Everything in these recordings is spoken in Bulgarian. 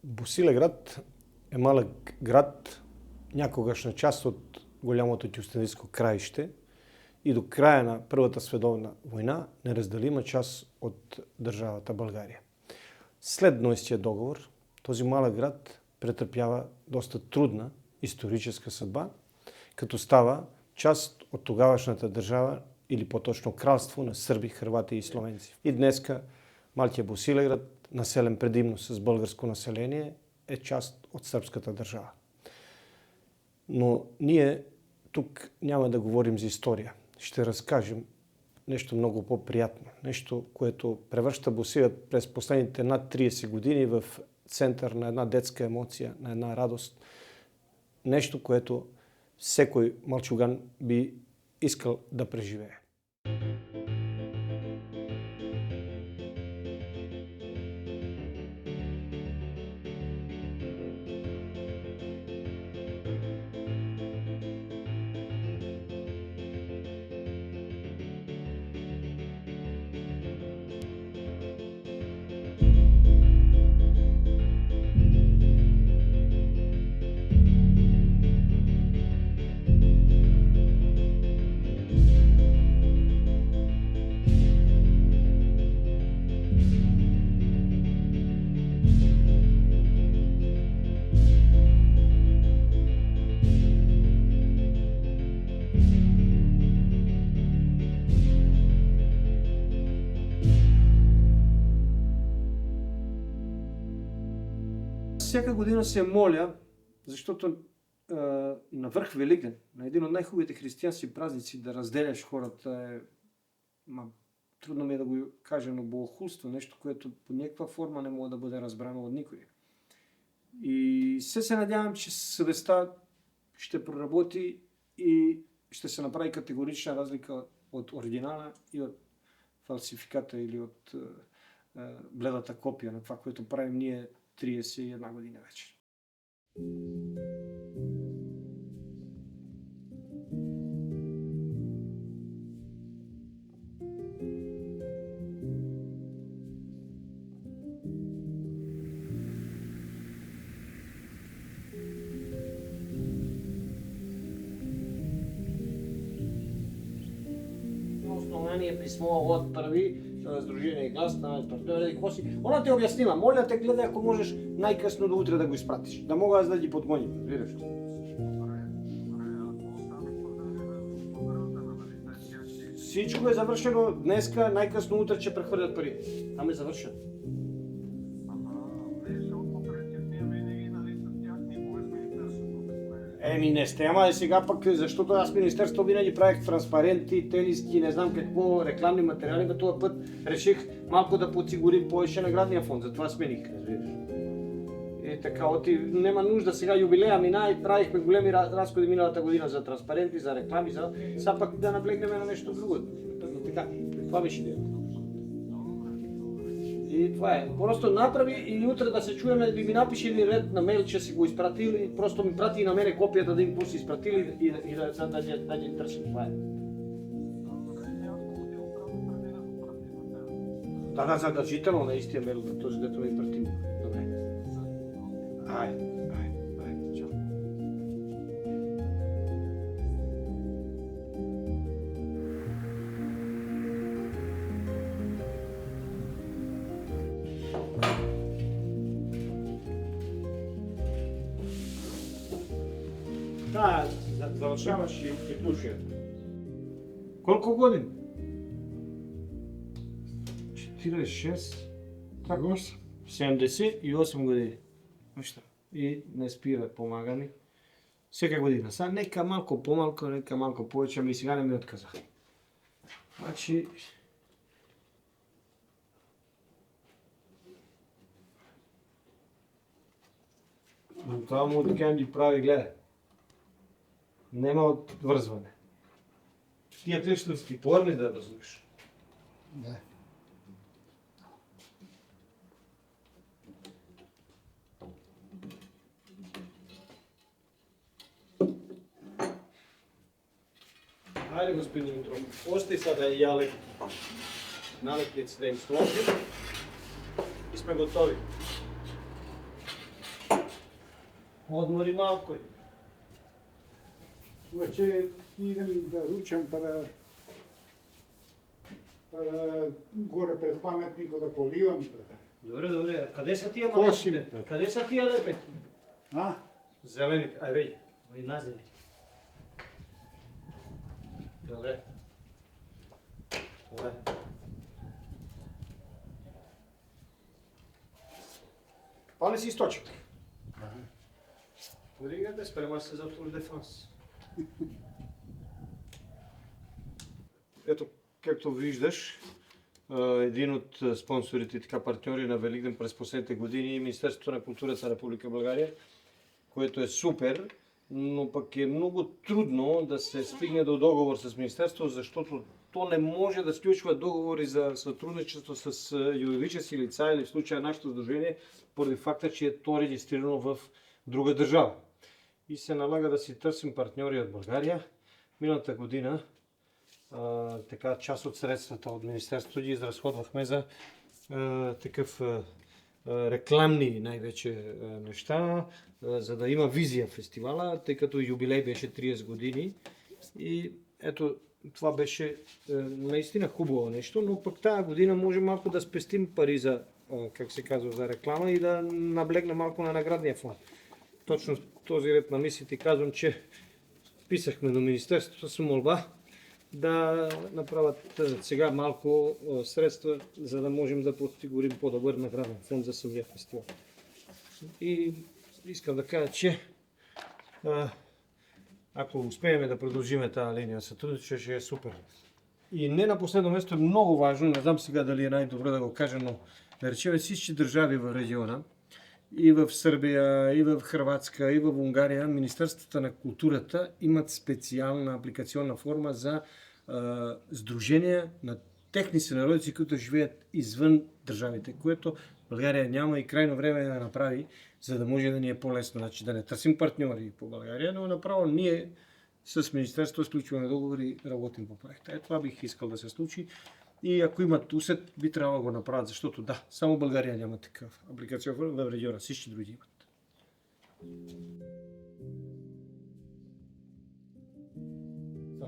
Босилеград е малък град, някогашна част от голямото Кюстендилско краище и до края на Първата световна война неразделима част от държавата България. След Нойския договор този малък град претърпява доста трудна историческа съдба, като става част от тогавашната държава или по-точно кралство на сърби, хървати и словенци. И днеска малкият Босилеград, населен предимно с българско население, е част от сръбската държава. Но ние тук няма да говорим за история. Ще разкажем нещо много по-приятно. Нещо, което превръща Босилеград през последните над 30 години в център на една детска емоция, на една радост. Нещо, което всекой малчуган би искал да преживее. Всяка година се моля, защото на върх Великден, на един от най-хубавите християнски празници, да разделяш хората трудно ми е да го кажа, но богохулство, нещо, което по някаква форма не може да бъде разбрано от никой. И се надявам, че съвестта ще проработи и ще се направи категорична разлика от оригинала и от фалсификата или от бледата копия на това, което правим ние 31 година вече. Основание писмо от първи Сдружение Глас на партньори и какво си. Она те обяснила, моля те, гледай, ако можеш най-късно до утре да го изпратиш. Да мога аз да ги подгоним. Разбираш ли? Всичко е завършено днеска, най-късно утре, че прехвърлят пари. Там е завършено. Не сте, ама сега пък, защото аз министерство винаги правих транспаренти, тениски, не знам какво, рекламни материали, но този път реших малко да подсигурим повече наградния фонд, затова смених. И така, няма нужда сега юбилея мина и правихме големи разходи миналата година за транспаренти, за реклами, сега пък да наблегнем на нещо друго. Така, това беше идея. И това е. Просто направи и утре да се чуем, да ми напише ли ред на мейл, че си го изпратил и просто ми прати и на мене копията да им какво си изпратил и да ни търсим. Това е. Да, задължително на истия мейл, този дето ми прати. Добре. Айде, чао. Да, завършаваш и слушай. Колко години? 46, 78 години. И не спира, помага ми. Всяка година. Сега нека малко по-малко, нека малко повече, ами сега не ми отказах. Значи... Но това му така ми прави, гледай. Нема отвързване. Тия тъщности порни да разлиш. Да. Хайде, господин Димитров, остай сега да я леко. Налеклици да им сложим и сме готови. Одмори малко. Вече идем да ручам да горе пред паметника да поливам. Добре. Къде са тия Косим. малечите? Къде са тия лепети? А? Зелени. Ай, вей. Ой, назели. Добре. Пали си източек. Вдигате, спрема се за Tour de France. Ето, както виждаш, един от спонсорите и така партньори на Великден през последните години е Министерството на културата на Република България, което е супер, но пък е много трудно да се стигне до договор с Министерството, защото то не може да сключва договори за сътрудничество с юридически лица или в случая нашето сдружение, поради факта, че то е регистрирано в друга държава. И се налага да си търсим партньори от България. Миналата година така част от средствата от Министерството ги изразходвахме за такъв рекламни най-вече неща, за да има визия в фестивала, тъй като юбилей беше 30 години. И ето, това беше наистина хубаво нещо, но пък тази година може малко да спестим пари за, как се казва, за реклама и да наблегна малко на наградния фонд. Точно в този ред на мислите казвам, че писахме до Министерството с молба да направят сега малко средства, за да можем да подсигурим по-добър награден фонд за самия фестивал. И искам да кажа, че ако успеем да продължим тази линия сътрудничество, ще е супер. И не на последно място е много важно, не знам сега дали е най-добре да го кажа, но да речем всички държави в региона, и в Сърбия, и в Хърватска, и в Унгария, Министерствата на културата имат специална апликационна форма за сдружения на техни сънародници, които живеят извън държавите, което България няма и крайно време да направи, за да може да ни е по-лесно. Значи да не търсим партньори по България, но направо ние с Министерството сключваме договори и работим по проекта. Това бих искал да се случи. И ако имат усет, би трябвало да го направят, защото да, само България няма такъв апликация в региона, всички други имат.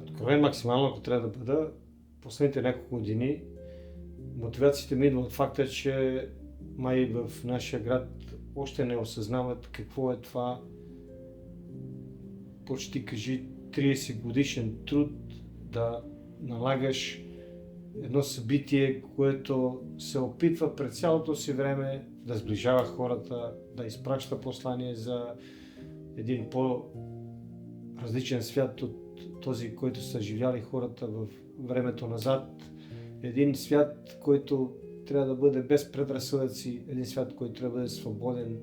Откровен максимално, ако трябва да бъда, последните няколко години мотивациите ми идва от факта, че май в нашия град още не осъзнават какво е това почти кажи 30 годишен труд да налагаш едно събитие, което се опитва през цялото си време да сближава хората, да изпраща послание за един по-различен свят от този, който са живяли хората в времето назад. Един свят, който трябва да бъде без предразсъдъци, един свят, който трябва да бъде свободен,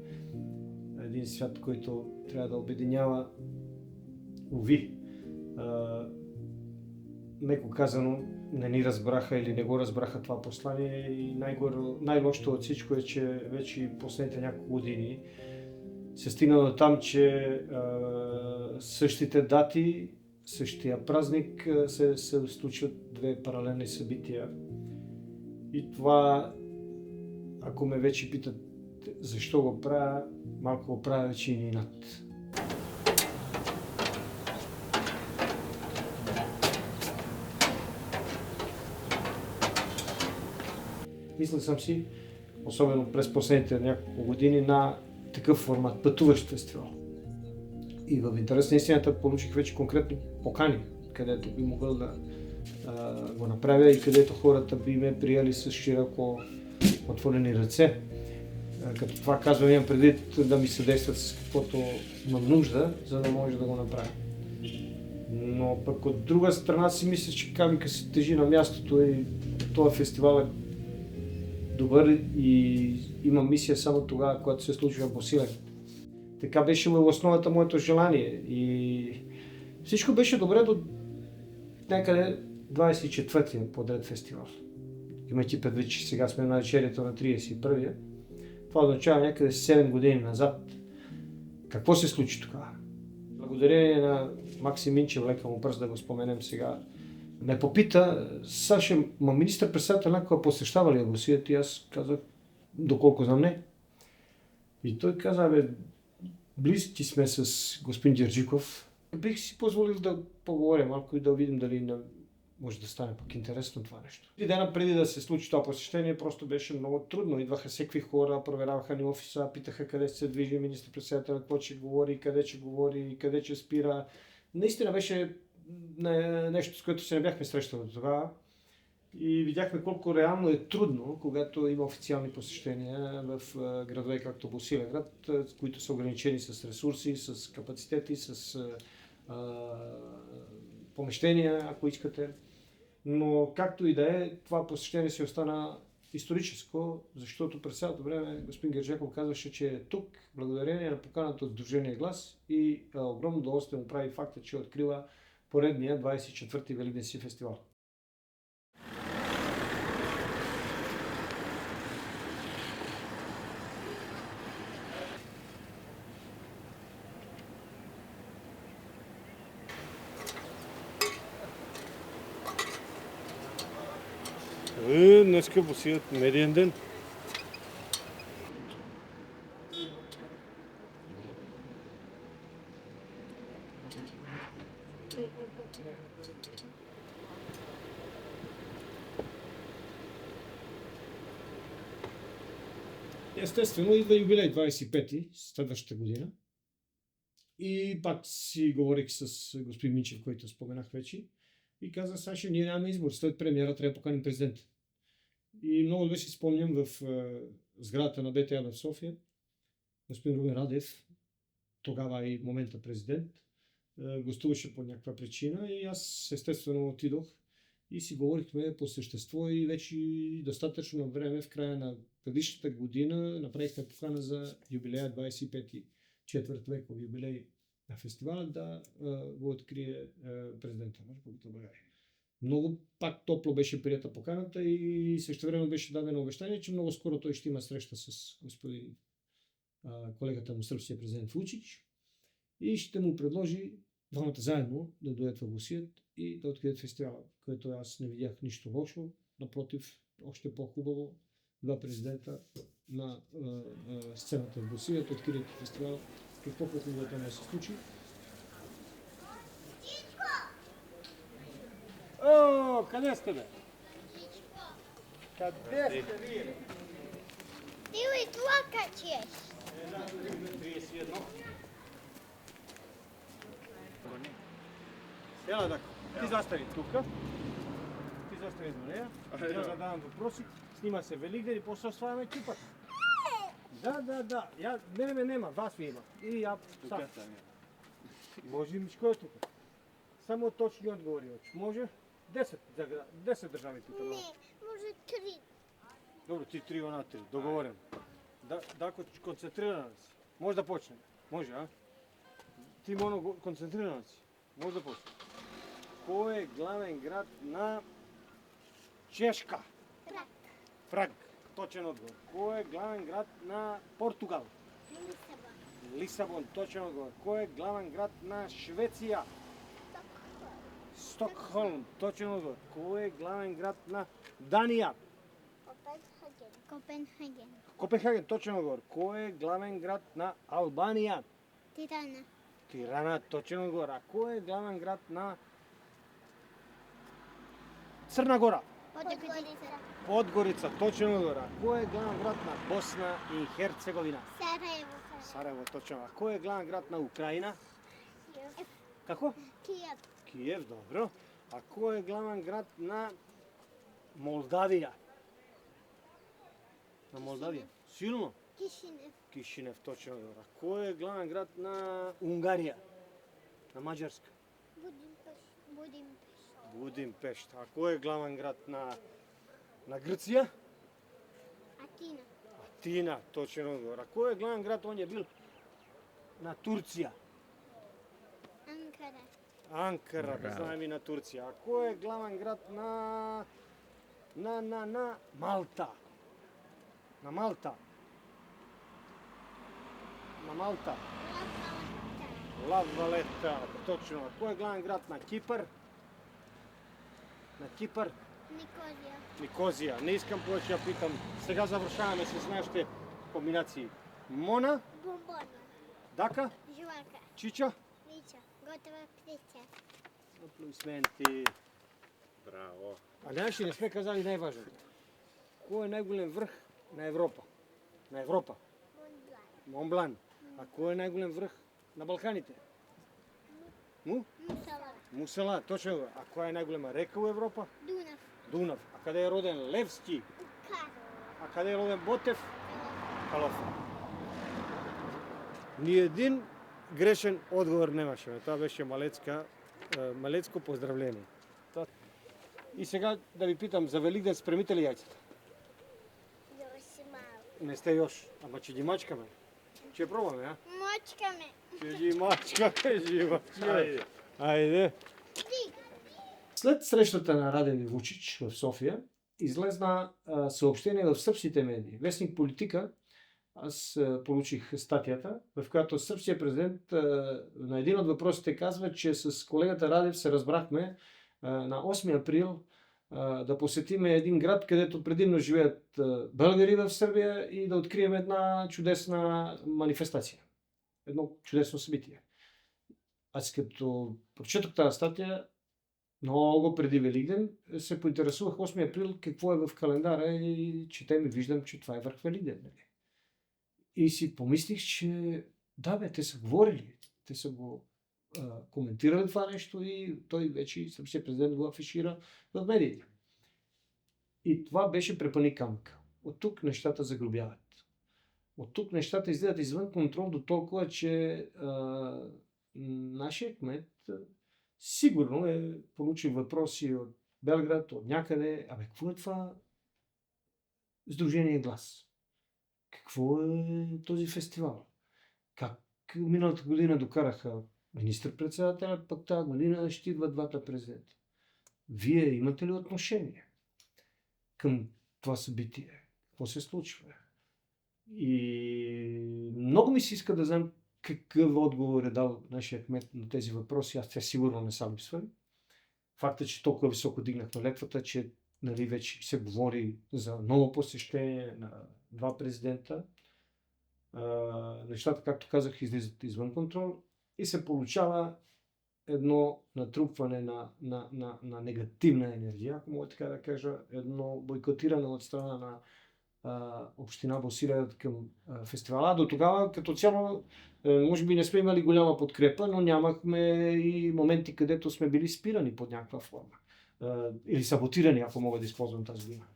един свят, който трябва да обединява. Уви, меко казано, не ни разбраха или не го разбраха това послание и най-лошото от всичко е, че вече последните няколко години се стигна до там, че същите дати, същия празник се случват две паралелни събития. И това, ако ме вече питат защо го правя, малко го правя вече и инат. Мисля съм си, особено през последните няколко години, на такъв формат пътуващ фестивал. И в интерес на истината получих вече конкретни покани, където би могъл да го направя и където хората би ме приели с широко отворени ръце. Като това казвам, имам предвид да ми съдействат с каквото имам нужда, за да може да го направя. Но пък от друга страна си мисля, че камъка се тежи на мястото и този фестивал е добър и има мисия само тогава, когато се случва по силен. Така беше в основата моето желание и всичко беше добре до някъде 24-ти подред фестивал. Имайки предвид, че сега сме на вечерието на 31-я, това означава някъде 7 години назад. Какво се случи тогава? Благодарение на Максим Минчев, лека му пръст да го споменем сега, ме попита, Саша, министър-председател някога посещава ли Русията? И аз казах, доколко знам не. И той каза, близки сме с господин Герджиков. Бих си позволил да поговоря малко и да видим дали може да стане пък интересно това нещо. И дена преди да се случи това посещение, просто беше много трудно. Идваха всеки хора, проверяваха ни офиса, питаха къде се движи министър-председателят, какво ще говори, къде ще спира. Наистина беше нещо, с което се не бяхме срещали до тогава. И видяхме колко реално е трудно, когато има официални посещения в градове както Босилеград, които са ограничени с ресурси, с капацитети, с помещения, ако искате. Но както и да е, това посещение си остана историческо, защото през цялото време господин Герджаков казваше, че е тук, благодарение на поканата от Сдружение Глас и огромно удоволствие му прави факта, че открива поредния 24-ти Великденски фестивал. Днеска Босилът медиен ден. Естествено, идва юбилей 25-ти, следващата година. И пак си говорих с господин Минчев, който споменах вече. И каза, Саша, ние нямаме избор. След премиера трябва да поканим президента. И много добре си спомням в сградата на БТА в София, господин Румен Радев, тогава и в момента президент, гостуваше по някаква причина и аз естествено отидох и си говорихме по същество и вече достатъчно време в края на предишната година направихме покана за юбилея 25-ти четвъртвеков юбилей на фестивала да го открие президента на Република България. Много пак топло беше прията поканата и същевременно беше дадено обещание, че много скоро той ще има среща с господин колегата му, сръбския президент Вучич, и ще му предложи двамата заедно да дойдат в Босилеград и да открият фестивала, което аз не видях нищо лошо, напротив, още по-хубаво, два президента на сцената в Босилеград открият фестивала, какво по-хубаво да не се случи. О, къде сте, бе? Къде сте вие? Ти ли тлакачеш? 31. Ела, Дако, ти застани тук. Ти застани до нея. Я задавам въпроси. Снима се Великден и после оставяме чупат. Да. Нема, вас ви има. И я сам. Може ли Мишко е тук? Само точни отговори. Може? 10 държави питам. Не, може 3. Добре, ти 3, она 3. Договорен. Дако, концентрирана си. Може да почнем. Може, а? Ти моно концентрирана си. Може да почнем. Кой е главен град на Чешка? Праг. Точен отговор. Кой е главен град на Португал? Лисабон. Точен отговор. Кой е главен град на Швеция? Стокхолм. Точен отговор. Кой е главен град на Дания? Копенхаген. Точен отговор. Кой е главен град на Албания? Тирана. Точен отговор. А кой е главен град на Црна Гора? Подгорица. Точен отговор. А кой е главен град на Босна и Херцеговина? Сараево. Точен. А кой е главен град на Украина? Како? Киев, добро. А кой е главен град на Молдавия? На Молдавия. Силно? Кишинев, точно. А кой е главен град на Унгария? На Маđarска? Будимпешт. А кой е главен град на Гръция? Атина, точно отговор. А кой е главен град, он е бил на Турция? Анкара, знаем и на Турция. А кой е главен град на Малта? На Малта. Ла Валета, точно. А кой е главен град на Кипър? Никозия. Не искам повече да питам. Сега завършаваме с нашите комбинации. Мона? Дака, Жлака. Чича. Мича. Готова птица. Аплодисменти. Браво. А знаеш ли, не сме казали най-важното. Кой е най-голем връх на Европа? На Европа. Монблан. Монблан. А кой е най-голем връх на Балканите? Мусала. Мусала, точно. А коя е най-голема река в Европа? Дунав. Дунав. А къде е роден Левски? Каро. А къде е роден Ботев? Калоф. Ни един грешен отговор нямаше. Това беше малецко поздравление. И сега да ви питам, за Великден спремите ли яйцата? Još malo. Не сте još, ама че ги мачкаме. Че пробваме, а? Močka me. Че ги мачкаме, живо. Айде. Stiga. След срещата на Раден и Вучич в София, излезна съобщение в сръбските медии. Вестник Политика, аз получих статията, в която сръбския президент на един от въпросите казва, че с колегата Радев се разбрахме на 8 април да посетим един град, където предимно живеят българи в Сърбия и да открием една чудесна манифестация. Едно чудесно събитие. Аз като прочетох тази статия, много преди Великден, се поинтересувах 8 април какво е в календара и четем и виждам, че това е върх Великден. Нали? И си помислих, че да бе, те са говорили, те са го коментирали това нещо и той вече, сръбския президент го афишира в медиите. И това беше препъни камък. От тук нещата загробяват. От тук нещата излизат извън контрол до толкова, че нашия кмет сигурно е получил въпроси от Белград, от някъде. Абе, какво е това Сдружение Глас? Какво е този фестивал? Как миналата година докараха министър-председателя, пък тази година ще идват двата президента. Вие имате ли отношение към това събитие? Какво се случва? И много ми се иска да знам какъв отговор е дал нашия кмет на тези въпроси. Аз те сигурно не са липсвали. Факта, че толкова високо дигнахме летвата, че нали, вече се говори за ново посещение на два президента. Нещата, както казах, излизат извън контрол и се получава едно натрупване на негативна енергия, ако мога така да кажа, едно бойкотиране от страна на община Босилеград към фестивала. До тогава, като цяло, може би не сме имали голяма подкрепа, но нямахме и моменти, където сме били спирани под някаква форма. Или саботирани, ако мога да използвам тази дума.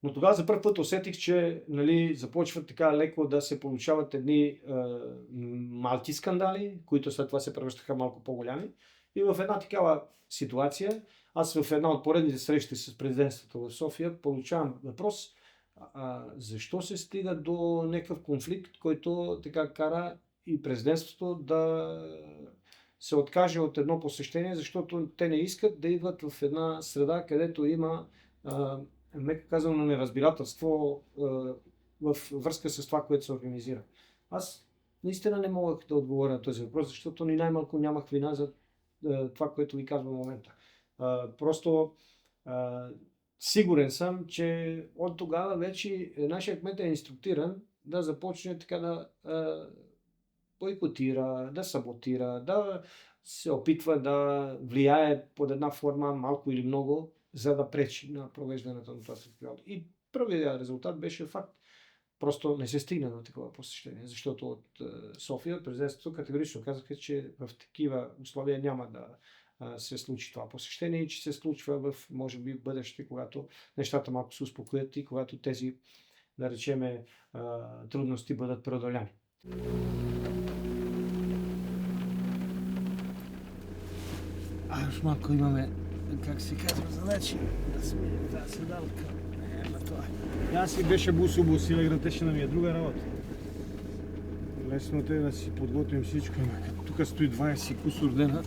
Но тогава за първ път усетих, че нали, започват така леко да се получават едни малки скандали, които след това се превръщаха малко по-голями. И в една такава ситуация, аз в една от поредните срещи с президентството в София получавам въпрос защо се стига до някакъв конфликт, който така кара и президентството да се откаже от едно посещение, защото те не искат да идват в една среда, където има меко казано неразбирателство в връзка с това, което се организира. Аз наистина не мога да отговоря на този въпрос, защото ни най-малко нямах вина за това, което ви казвам в момента. Просто сигурен съм, че от тогава вече нашия кмет е инструктиран да започне така да бойкотира, да саботира, да се опитва да влияе под една форма, малко или много, за да пречи на провеждането на това фестивал. И първият резултат беше факт. Просто не се стигна на такова посещение, защото от София президентството категорично казаха, че в такива условия няма да се случи това посещение и че се случва в, може би, бъдеще, когато нещата малко се успокоят и когато тези, да речеме, трудности бъдат преодоляни. Аж малко имаме, как се казва, задачи да сме тази седалка. Това. Аз си беше Босилеград, те ще нам е друга работа. Лесно е да си подготвим всичко. Тук стои 20 кусор дена.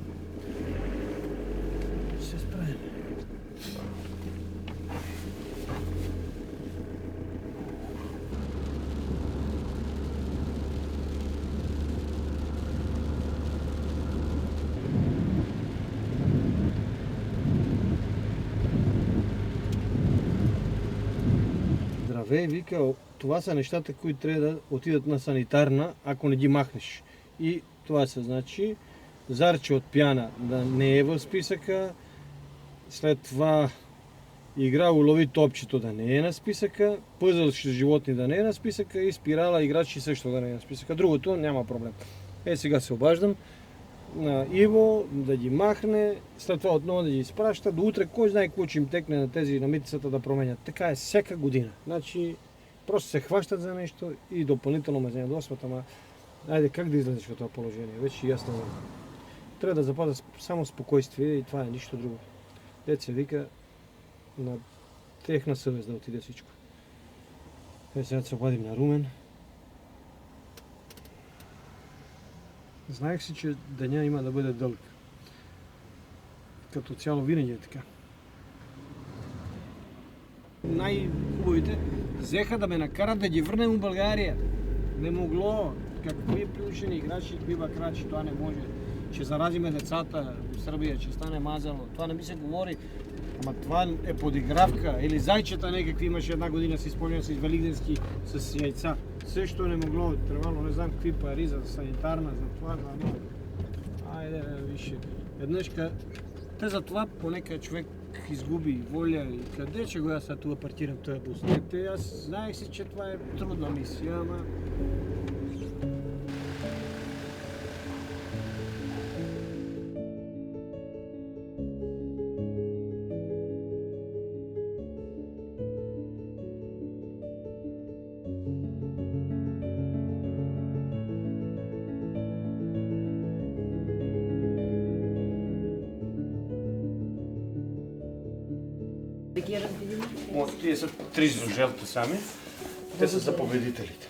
Ще се справим. Абе, вика, това са нещата, които трябва да отидат на санитарна, ако не ги махнеш. И това са, значи, зарче от пяна да не е в списъка, след това игра улови топчето да не е на списъка, пъзъл с животни да не е на списъка и спирала играчи също да не е на списъка. Другото няма проблем. Сега се обаждам на Иво да ги махне, след това отново да ги изпраща. До утре кой знае какво ще им текне на тези на митницата да променят. Така е всяка година. Значи просто се хващат за нещо и допълнително ме занядосват, ама айде как да излезеш в това положение? Вече ясно. Трябва да запазя само спокойствие и това е нищо друго. Дет се вика на техна съвест да отиде всичко. Сега се обадим на Румен. Знаех си, че деня има да бъде дълг. Като цяло винаги е така. Най-хубавите взеха да ме накарат да ги върнем в България. Не могло. Какви приучени играчи, какви бакрачи, това не може. Ще заразиме децата в Сърбия, че стане мазало. Това не ми се говори. Ама това е подигравка. Или зайчета някакви имаше една година, си спомням с великденски с яйца. Също не могло. Трябвало не знам какви пари за санитарна, за това, за това. Айде, виж. Еднъжка, те за това понека човек изгуби воля и къде че го аз това партирам този бус. Аз знаех си, че това е трудна мисия, ама тие са три жълта сами. Те са за победителите.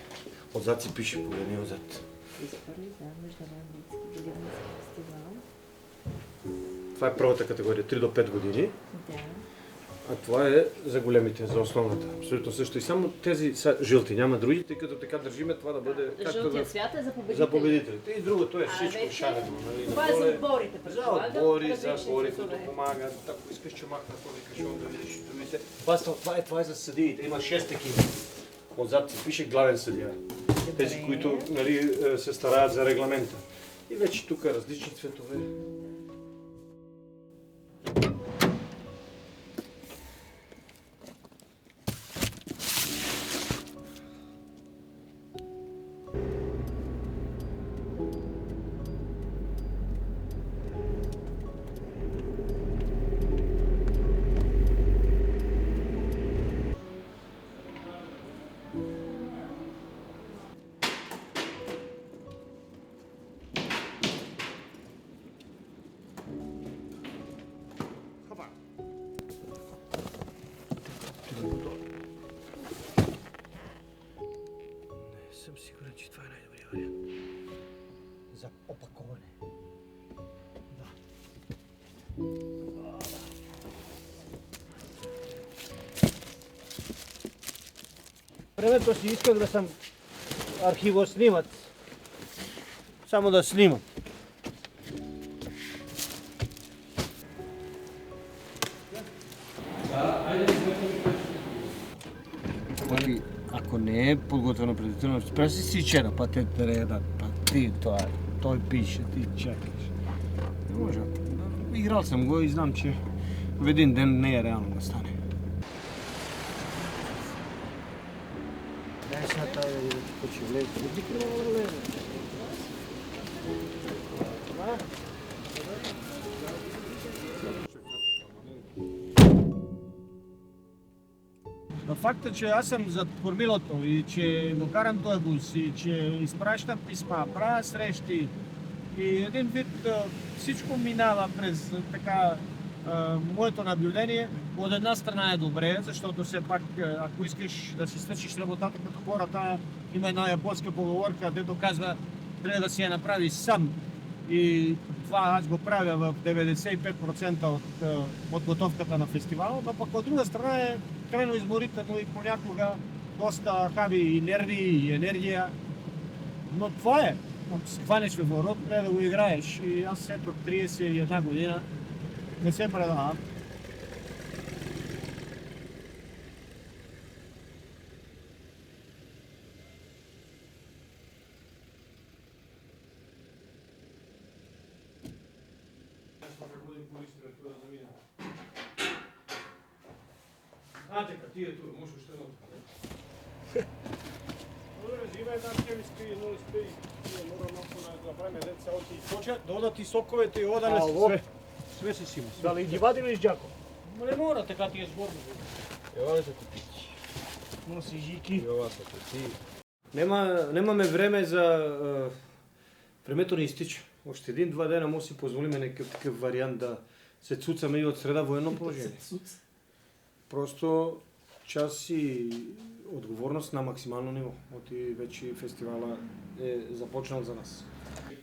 Отзад си пише, погледни отзад. Това е първата категория, 3 до 5 години. А това е за големите, за основната. Абсолютно също. И само тези са жълти, няма други, тъй като така държиме това да бъде Жълтият цвят е за победителите. И другото е всичко шарено. Това е за отборите, предполагам. За отбори, които помагат. Ако искаш, че махна този кашон да видиш другите. Това е за съдиите. Има 6 такива. Отзад се пише главен съдия. Тези, които се стараят за регламента. И вече тук различни цветове. Съм сигурен, че това е най-добрият вариант. За опаковане. Да. Времето си исках да съм архивоснимац. Само да снимам. Ако не е подготвено предварително, спря си вчера, па те редат, па ти това, той пише, ти чакаш. Не може. Играл съм го и знам, че в един ден не е реално да стане. Дай сега тази да видя, какво ще влезе. Но факта, че аз съм зад кормилото и че го карам този бус и че изпращам писма, правя срещи и един вид всичко минава през така моето наблюдение. От една страна е добре, защото все пак ако искаш да си свършиш работата като хората, има една японска поговорка, дето казва трябва да си я направиш сам. И това аз го правя в 95% от подготовката на фестивала, но пък от друга страна е крайно изморително и понякога доста хаби и нерви и енергия. Но това е. Ако се хванеш в ворот, трябва да го играеш. И аз след 31 година не се предавам. користиме тук да заминем. Знаете, kad ti je tu, možeš još trenutak, ne? Добре, зима една хемиска и едно спи. Мора малко да направим деца оти. Поча додати соковете и одане све. Све се сима. Дали ги вадиме из джаков? Не мора, така ти е згодно. Ева са купити. Носи жики. Ева са купити. Немаме време за... Времето ни изтича. Още един-два дена може да си позволим някакъв такъв вариант да се цуцаме и от среда военно положение. Просто час и отговорност на максимално ниво. Оти вече фестивала е започнал за нас.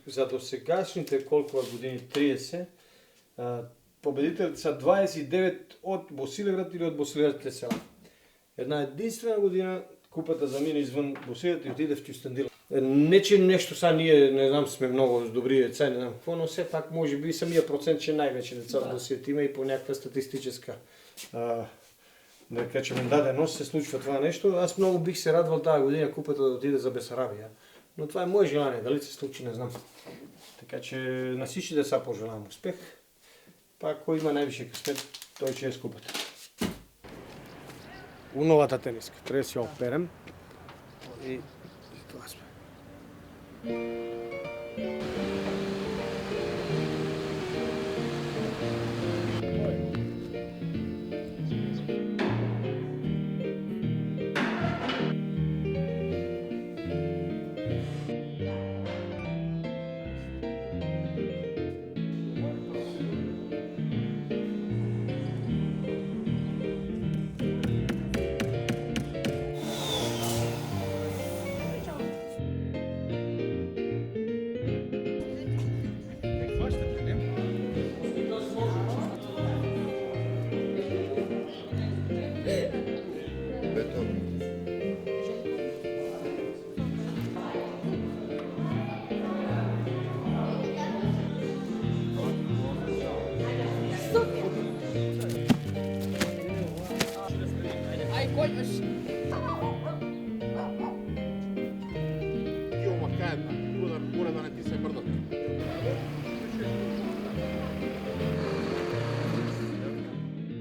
За досегашните колко години? 30. Победителите са 29 от Босилеград или от Босилеградските села. Една единствена година купата замина извън Босилеград и отиде в Кюстендил. Не, че нещо са ние, не знам, сме много добри деца, не знам какво, но все пак може би самия процент, че най-вече деца в Босилеград има и по някаква статистическа да кажем даденост се случва това нещо. Аз много бих се радвал тази година купата да отиде за Бесарабия. Но това е мое желание, дали се случи, не знам. Така че на всички деца пожелавам успех. Пак, кой има най-висше късмет, той че е с купата. У новата тениска. Трябва да си оперем. И това сме.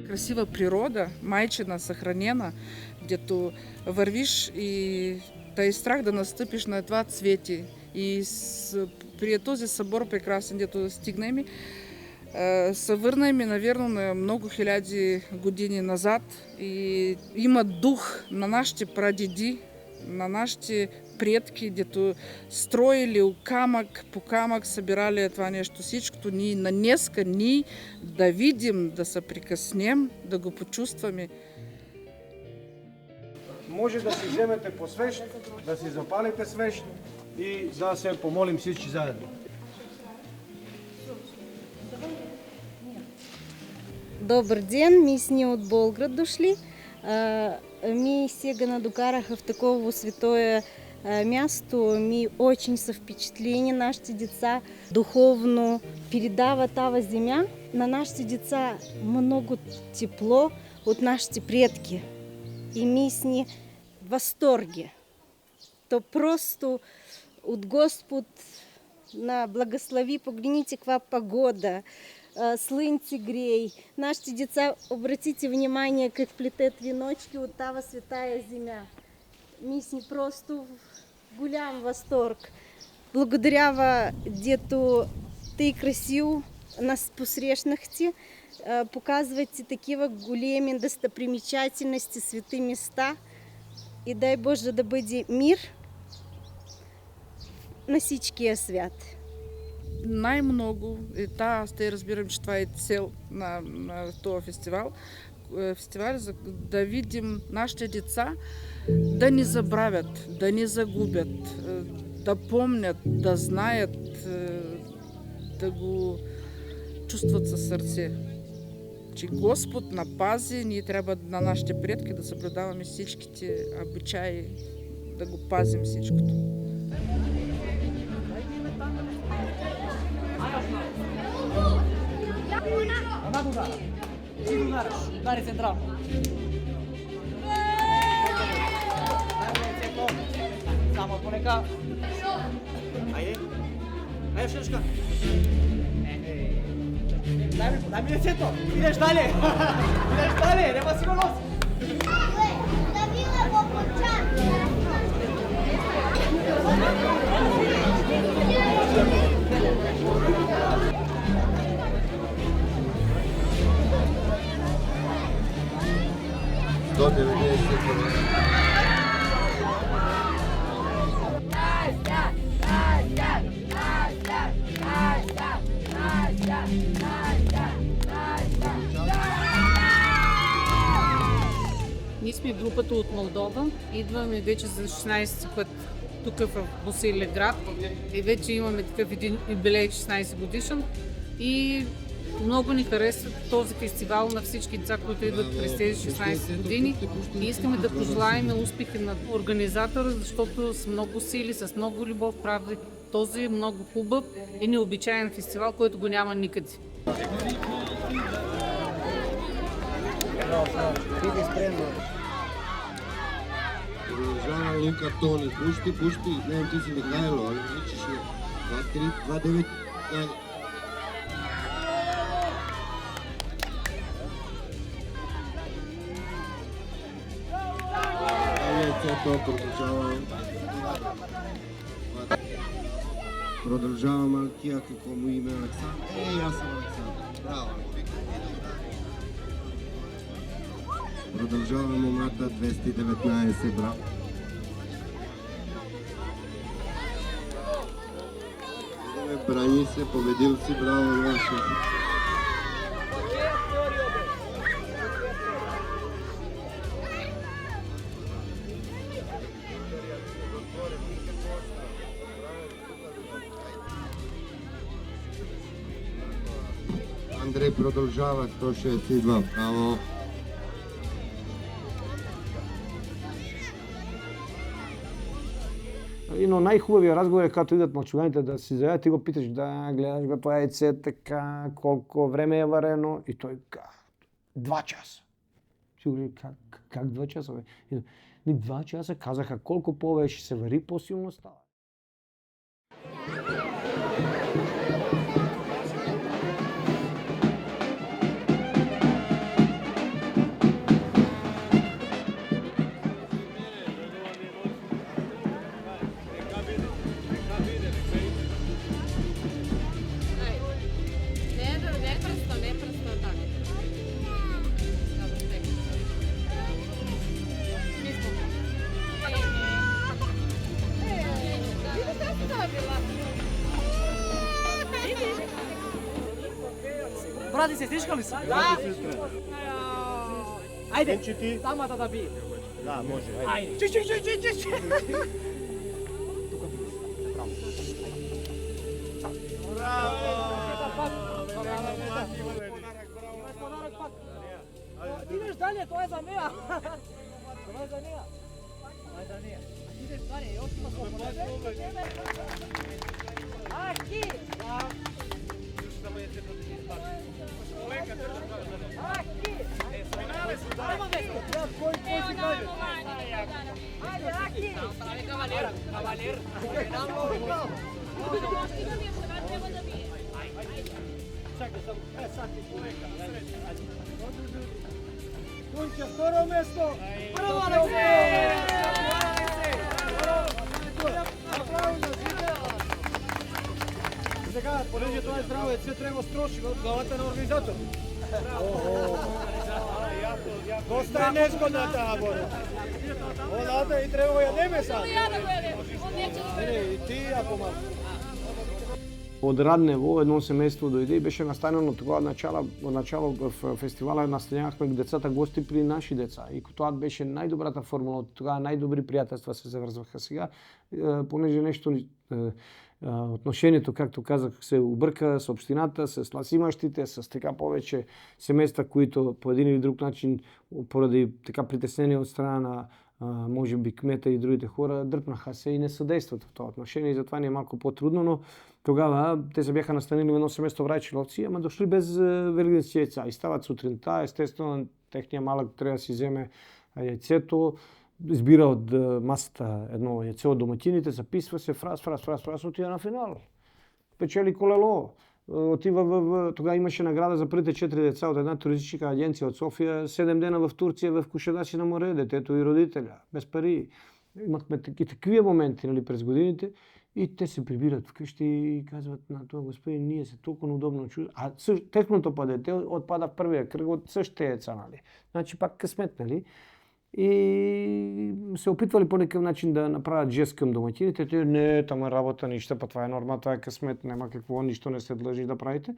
Красива природа, майчина, съхранена, дето вървиш и да е страх да настъпиш на това цвети. И при този събор прекрасен, дето стигнем, се върнем, наверно, на много хиляди години назад и има дух на нашите прадеди, на нашите предки, дето строили камък по камък, събирали това нещо. Всичкото ние на днеска ние да видим, да се прикъснем, да го почувстваме. Може да си вземете по свещ, да си запалите свещ и за да се помолим всички заедно. Добър ден, ми сме от Болград дошли. Ми сега надокараха в такова святое място. Ми очень са впечатлени нашите деца. Духовно передава тази земя на нашите деца много тепло от нашите предки. И ми сме в восторге. То просто от Господ на благослови, погледните каква погода. Слънце грей. Нашите деца, обратите внимание как плетат веночки от тази святая земя. Ми сме просто в голям възторг. Благодаря, дето тъй красиво нас посрещнахте. Показвате такива големи достопримечателности, свети места. И дай Боже да бъде мир на всичкия свят. Най-много, и аз те разбирам, че това е цел на този фестивал, за да видим нашите деца да не забравят, да не загубят, да помнят, да знаят, да го чувстват със сърце. Че Господ напази, ние трябва на нашите предки да съблюдаваме всичките обичаи, да го пазим всичкото. Udaри central. Samo poneka. Ajde. Ajde, Šeška. Дай ми лицето! Идеш дале! Идеш дале! Нема сигурност! Да била го почат. До 90. Ние сме групата от Молдова. Идваме вече за 16 път тук в Босилеград и вече имаме такъв един юбилей 16 годишен. И много ни харесва този фестивал на всички деца, които идват през тези 16 години. И искаме да пожелаем успехи на организатора, защото с много сили, с много любов прави този много хубав и необичайен фестивал, който го няма никъде. Продължава Лука Тони. Пушти. Гледам ти си Михайло, али вичиш ли? 2-3, 2-9. Продължава малкия, какво му име Александър. Аз съм Александър. Браво. Продължава момата 219, браво. Брани се, победил си, браво, Яшо. Андрей продължава 162, браво. Но най-хубавия разговор е когато идат мълчуганите да си заявят, ти го питаш, да, гледаш бе по яйце, така, колко време е варено и той 2 часа. Си говори, как 2 часа бе? 2 часа казаха, колко повече се вари, по-силно става. Брат и сестричка ли са? Да! Айде! Ти? Дамата да би! Да, може. Айде! Чи! Идеш дале, това е за нея! Това е за нея! Идеш дале, još ima slobode. Aki! Aki! Ajmo već! Koji si kaže? Ajde, Aki! Kavaler! Čekaj, samo, sad ti poveka. Tunče, vtoro mesto! Bravo, Aleksej! Сега, понеже това е здраво, все трябва строши от главата на организатор. Доста е незгодна тази вода. Водата и трябва да ядеме сега. И ти, ако малко. Од Раднево едно семејство дојде и беше настанено тогава начало в фестивала настанявахме децата гости при наши деца и тоа беше најдобрата формула, од тогава најдобри пријателства се заврзваха. Сега понеже нешто отношението, както казах, се обрка со општината, се сласимаштите, с така повеќе семејства които по един или друг начин поради така притеснени од страна на може би кмета и другите хора дрпнаха се и не съдействат в това отношение и затова ни е малко по-трудно, но тогава те се бяха настанили в едно семейство в Райчиловци, ама дошли без великденски яйца и стават сутринта, естествено техния малък трябва да си вземе яйцето, избира от масата едно яйце от доматините, записва се, фраз, отива на финал. Печели колело. отива тогава имаше награда за първите 4 деца от една туристическа агенция от София, 7 дена в Турция, в Кушадаси на море, детето и родителя, без пари. Имахме такива моменти, нали, през годините и те се прибират вкъщи и казват на това: господин, ние се толкова удобно чувстваме. А техното дете отпада в първия кръг от същите деца, нали. Значи пак късмет, нали. И се опитвали по някакъв начин да направят жест към домакините. Те: не, там е работа, нищо, па това е норма, това е късмет, няма какво, нищо не се длъжи да правите.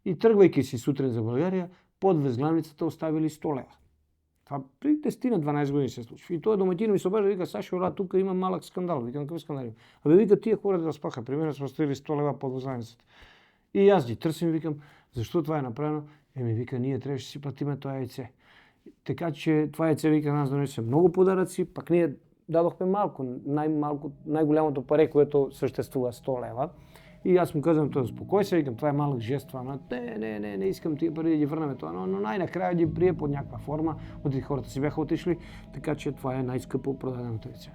И тръгвайки си сутрин за България, под възглавницата оставили 100 лева. Това при 10-12 години се случва. И той домакин ми се обажда и вика: Сашо, ела, тук има малък скандал. Викам: какъв скандал? Абе, вика, тия хора да спаха. При мен са оставили 100 лева под възглавницата. И аз ги търсим, викам: защо това е направено? Вика, ние трябваше да си платиме това яйце. Така че това яйце, вика, нас донесе много подаръци, пак ние дадохме малко, най-голямото паре, което съществува, 100 лева. И аз му казвам: това, успокой се, викам, това е малък жест, това. Не искам тия пари да ги върнем това, но най-накрая ги прие под някаква форма, от хората си бяха отишли, така че това е най-скъпо продаденото яйце.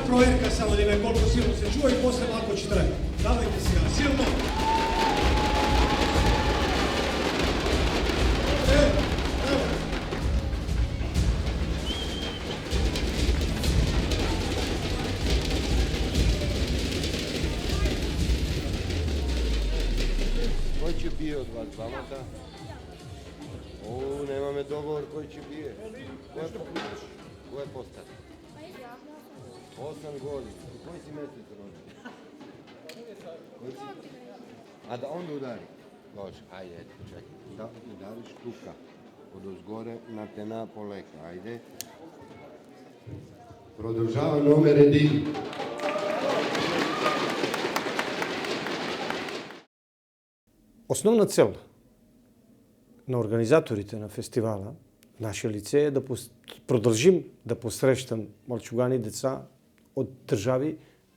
Проверка само да видим колко силно се чува и после малко ще трае. Давайте сега, силно! Кой ще бие от вас двамата? О, нямаме договор, кой ще бие. Кой е по-стар? 8 години. Кой си месец роди? А да он да удари? Може, айде, почекай. Да удариш тука. Отозгоре на тена полека. Айде. Продължава номер 1. Основна цел на организаторите на фестивала, наше лице, е да продължим да посрещам мълчугани деца от държави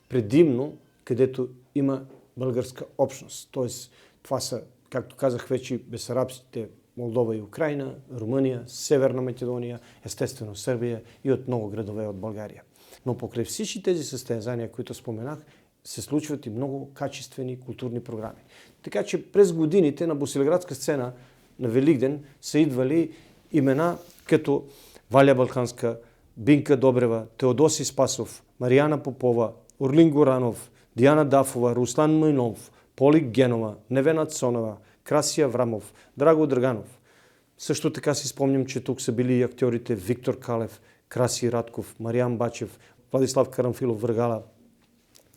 предимно, където има българска общност. Тоест, това са, както казах вече, бесарабските Молдова и Украина, Румъния, Северна Македония, естествено Сърбия и от много градове от България. Но покрай всички тези състезания, които споменах, се случват и много качествени културни програми. Така че през годините на босилеградска сцена на Великден са идвали имена като Валя Балканска, Бинка Добрева, Теодоси Спасов, Марияна Попова, Орлин Горанов, Диана Дафова, Руслан Мойнов, Полик Генова, Невена Цонова, Краси Аврамов, Драго Драганов. Също така си спомням, че тук са били и актьорите Виктор Калев, Краси Радков, Мариан Бачев, Владислав Карамфилов Въргала,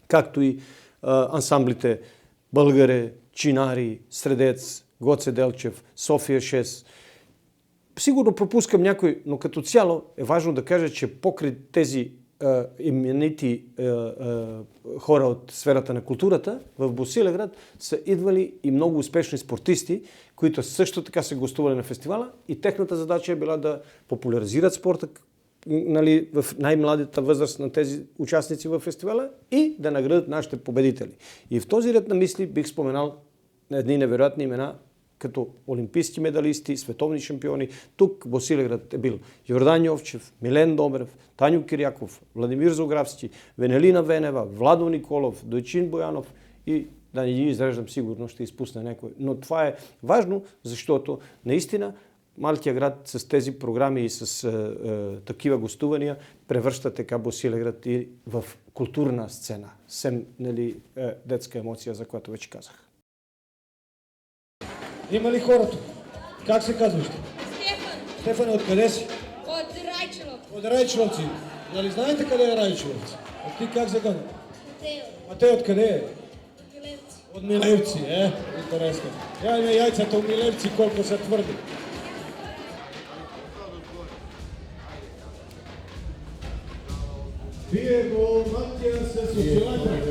както и ансамблите Българе, Чинари, Средец, Гоце Делчев, София 6. Сигурно пропускам някой, но като цяло е важно да кажа, че покрай тези именити хора от сферата на културата в Босилеград са идвали и много успешни спортисти, които също така са гостували на фестивала и техната задача е била да популяризират спорта, нали, в най-младата възраст на тези участници в фестивала и да наградят нашите победители. И в този ред на мисли бих споменал едни невероятни имена, като олимпийски медалисти, световни шампиони. Тук в Босилеград е бил Йордан Йовчев, Милен Добрев, Таню Киряков, Владимир Зографски, Венелина Венева, Владо Николов, Дойчин Боянов и да не ги изреждам, сигурно ще изпусна някой. Но това е важно, защото наистина малкият град с тези програми и с такива гостувания превръща така Босилеград и в културна сцена. Сем, нали, детска емоция, за която вече казах. Има ли хората? Как се казваш? Стефан, Стефан, откъде си? от Райчелов. От Райчеловци. Нали знаете къде е Райчеловци? А ти как се казва? Матео. Матео откъде е? Милевци. От Милевци, интересно. Я ми яйцата от Милевци колко са твърди. Вие го Матия с очилата.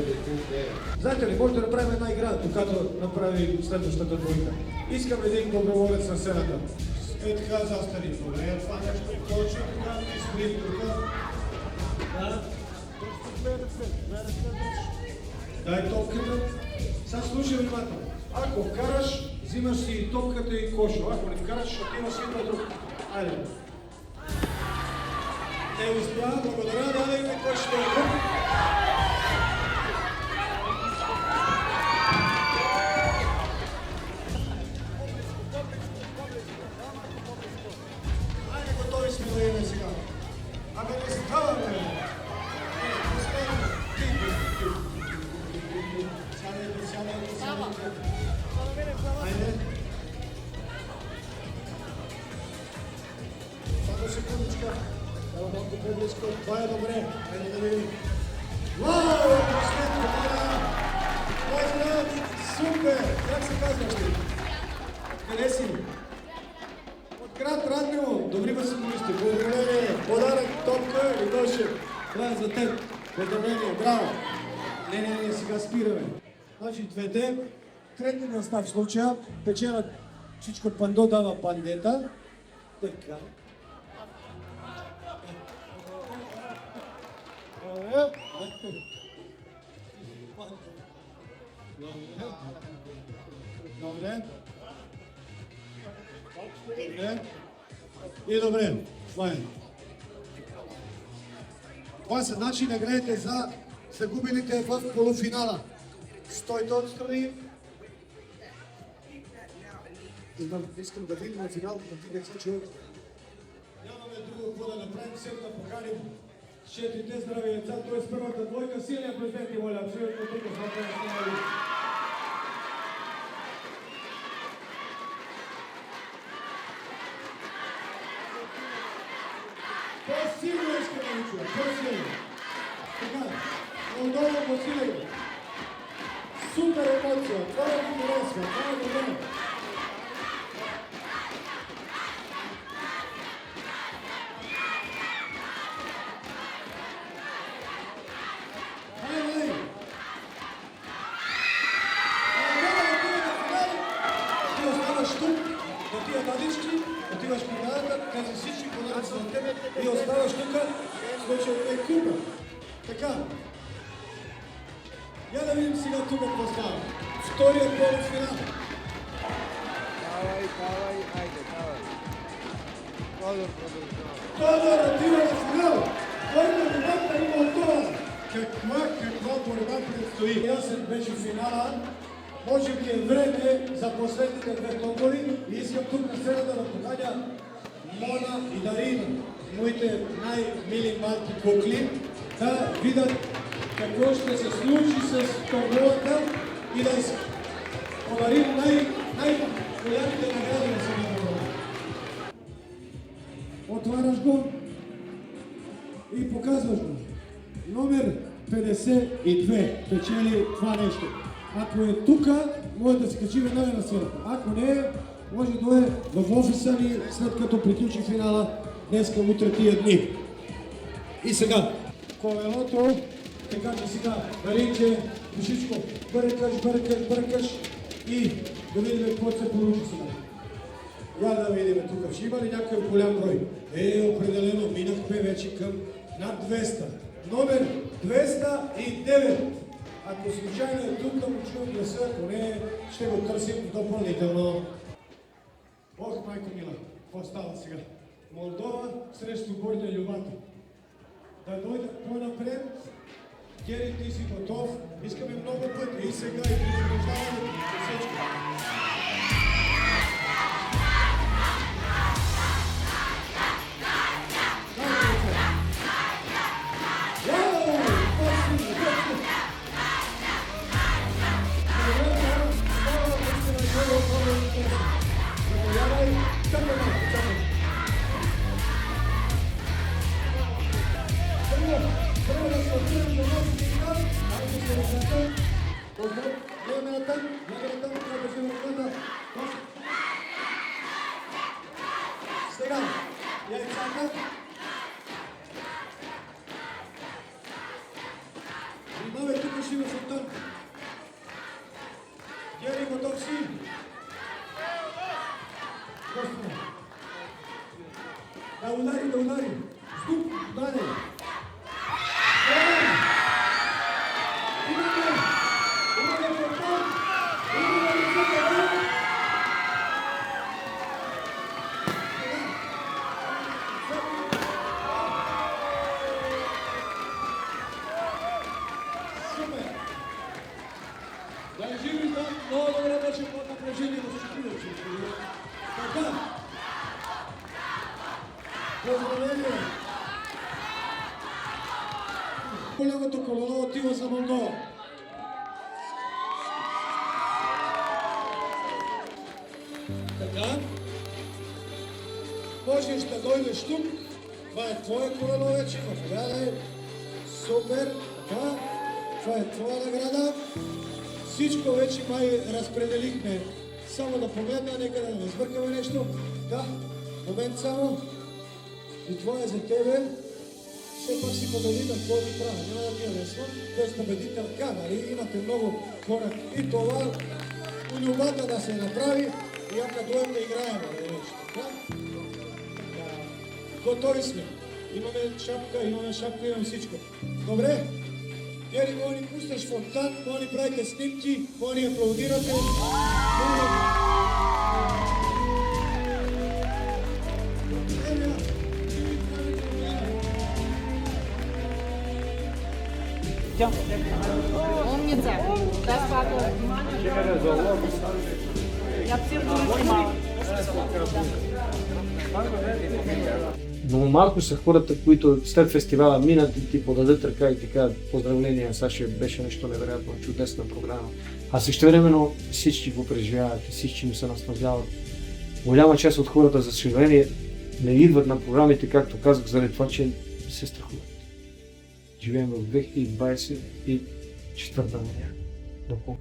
Знаете ли, може да направим една игра, докато направи следващата двойка. Искам един доброволец на сцената. така застари. Добре, това нещо точно така, изпри тук. Да. Дай топката. Сега слушай внимателно. Ако вкараш, взимаш си и топката и кошо. Ако не вкараш, ще отива си на друг. Айде. Не успя, благодаря, дадай ми кошето на друг. Айде, готови сме да имаме сега. Абе не ставаме. Сядайте. Айде. Само секундичка. Само малко по-близко. Това е добре. Айде да видим. Вау! Последно, Поздрав! Супер! Как се казваш ти? Къде си? От град Раднево. Добри баскетболисти. Поздравление. Подарък, топка и дошъл. Това е за теб. Поздравление. Браво! Не, сега спираме. Значи двете, трети настав в случая, печела всичко пандо дава пандета. Така. Добре. И добре. Това е. Това са начини да граете за загубилите в полуфинала. Стойте отстрани. Искам да видим на финал, да ти деца човек. Нямаме друго какво да направим, всем да поканим четирите здрави деца, т.е. първата двойка. Силния президент и моля, абсолютно тук в напред останали. По-силно искам да ви чуя, по-силно. Така, Молдова по-силно. Супер емоция, това е интересно, това е добре. Хайде! Ти оставаш тук, до тия дадички, отиваш при дадата, тези всички подаръци на тебе и оставаш тук, случай е купа. Така. Я да видим сега тук какво става. Вторият полуфинал. Давай, айде, давай. Тодор продължава. Тодор отива на финал. Който дебата има от това. Каква борба предстои? Ясен беше финала. Може би е време за последните две топори. И искам тук на сцената да поканя Мона и Дарина, моите най-мили малки кукли, да видят какво ще се случи с томболата и да подарим най-голямите награди на самата. Отваряш го и показваш го. Номер 52 печели това нещо. Ако е тука, може да се качи веднага на сцената. Ако не е, може да дойде в офиса ни, след като приключи финала днеска, утре тия дни. И сега, колелото, така че сега, Даринче, Душичко, бъркаш и да видим какво се получи сега. Я да видим тук, ще има ли някакъв голям брой? Определено, минахме вече към над 200. Номер 209. Ако случайно е тук да му чуем гласа, ако не, ще го търсим допълнително. Ох, майко мила, какво става сега? Молдова срещу Борня Любата. Да дойдат по-напред. Гери, ти си готов. Искаме много пъти и сега и предупреждаваме всички. Сега, яйцата. Внимавай, тук ще има фонтан. Гери, готов си? Господи. Да удари, да удари. Ступ, удари. Имаме фонтан. Имаме лицето. Супер. Да живи там, много добре беше под напрежение да се чуе. Така. Поздравление! Голямото колело отива за Молдова. Така. Можеш да дойдеш тук. Това е твое колело вече. Заповядай. Супер. Така. Това е твоя награда. Всичко вече май разпределихме. Само да погледна, нека да не сбъркаме нещо. Да, момент само. И това е за тебе. Все пак си победител, какво ви правя? Няма да ми е лесно. Той е победителка, нали? Имате много хора. И това, любата да се направи, и ако дойдем да играем, нали нещо. Така? Готови сме. Имаме шапка, имаме всичко. Добре? Вие ли може ни пуснеш фонтан, може ни правите снимки, може ни аплодирате. Умница. Да, спада. Я все снимала. Много малко са хората, които след фестивала минат и ти подадат ръка и ти кажат поздравления, Саше, беше нещо невероятно, чудесна програма. А същевременно всички го преживяват и всички му се наслаждават. Голяма част от хората, за съжаление, не идват на програмите, както казах, заради това, че се страхуват. Живеем в 2024 година. До кога?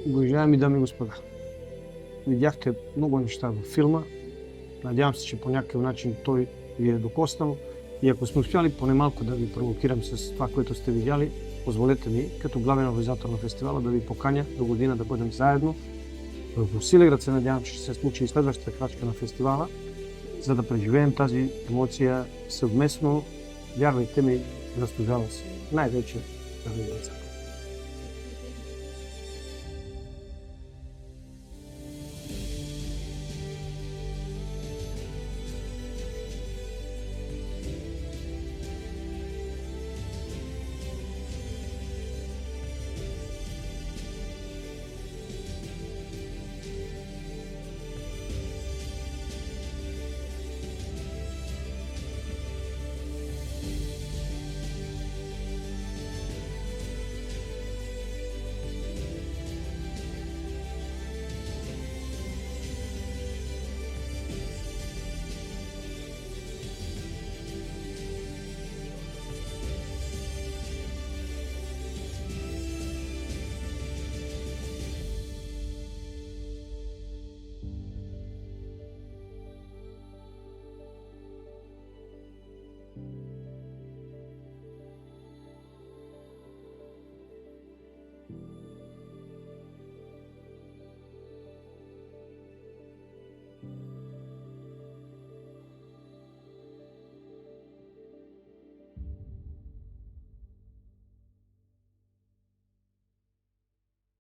Уважаеми дами и господа, видяхте много неща във филма. Надявам се, че по някакъв начин той ви е докоснал. И ако сме успяли поне малко да ви провокирам с това, което сте видяли, позволете ми, като главен организатор на фестивала, да ви поканя до година да бъдем заедно. В Босилеград се надявам, че ще се случи и следващата крачка на фестивала, за да преживеем тази емоция съвместно. Вярвайте ми, заслужава се. Най-вече за децата.